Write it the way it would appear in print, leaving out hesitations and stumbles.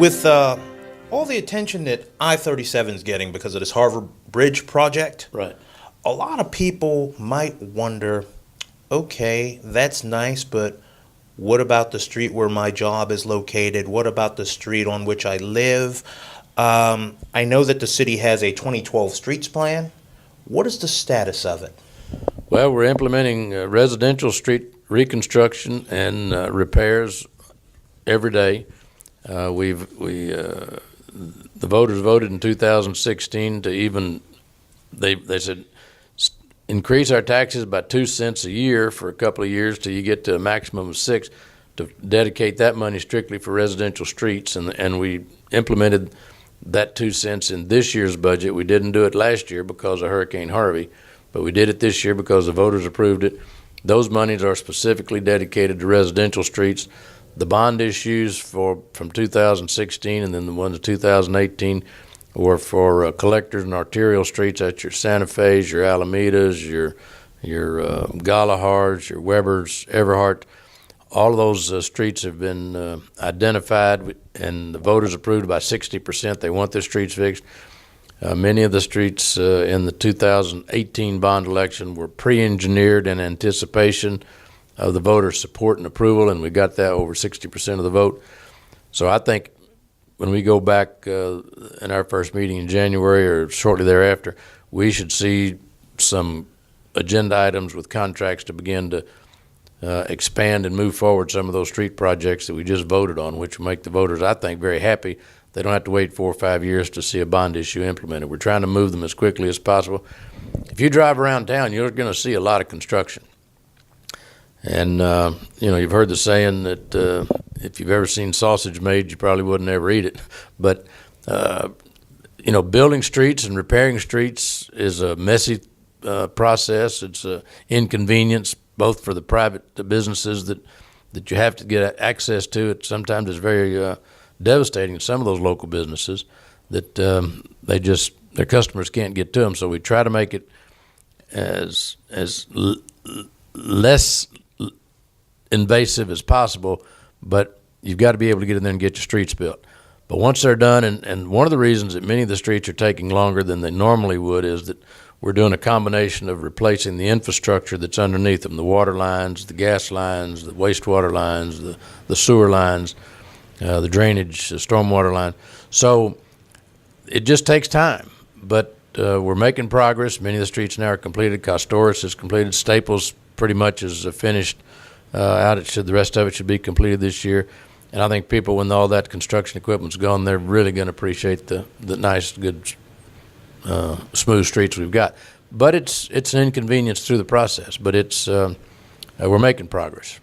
With all the attention that I-37 is getting because of this Harvard Bridge project, Right. a lot of people might wonder, okay, that's nice, but what about the street where my job is located? What about the street on which I live? I know that the city has a 2012 streets plan. What is the status of it? Well, we're implementing residential street reconstruction and repairs every day. The voters voted in 2016 to even, they said, increase our taxes by 2 cents a year for a couple of years till you get to a maximum of 6, to dedicate that money strictly for residential streets. And we implemented that 2 cents in this year's budget. We didn't do it last year because of Hurricane Harvey, but we did it this year because the voters approved it. Those monies are specifically dedicated to residential streets. The bond issues from 2016 and then the ones of 2018 were for collectors and arterial streets. That's your Santa Fe's, your Alamedas, your Galahards, your Webers, Everhart. All of those streets have been identified, and the voters approved by 60%. They want their streets fixed. Many of the streets in the 2018 bond election were pre-engineered in anticipation of the voters' support and approval, and we got that over 60% of the vote. So I think when we go back in our first meeting in January or shortly thereafter, we should see some agenda items with contracts to begin to expand and move forward some of those street projects that we just voted on, which will make the voters, I think, very happy. They don't have to wait 4 or 5 years to see a bond issue implemented. We're trying to move them as quickly as possible. If you drive around town, you're going to see a lot of construction. And, you've heard the saying that if you've ever seen sausage made, you probably wouldn't ever eat it. But, building streets and repairing streets is a messy process. It's an inconvenience both for the private businesses that you have to get access to. It sometimes is very devastating to some of those local businesses that their customers can't get to them. So we try to make it as less invasive as possible, but you've got to be able to get in there and get your streets built. But once they're done, and one of the reasons that many of the streets are taking longer than they normally would is that we're doing a combination of replacing the infrastructure that's underneath them, the water lines, the gas lines, the wastewater lines, the sewer lines, the drainage, the stormwater line. So it just takes time, but we're making progress. Many of the streets now are completed. Costoris is completed. Staples pretty much is finished out. The rest of it should be completed this year. And I think people, when all that construction equipment's gone, they're really going to appreciate the nice, good, smooth streets we've got. But it's an inconvenience through the process, but we're making progress.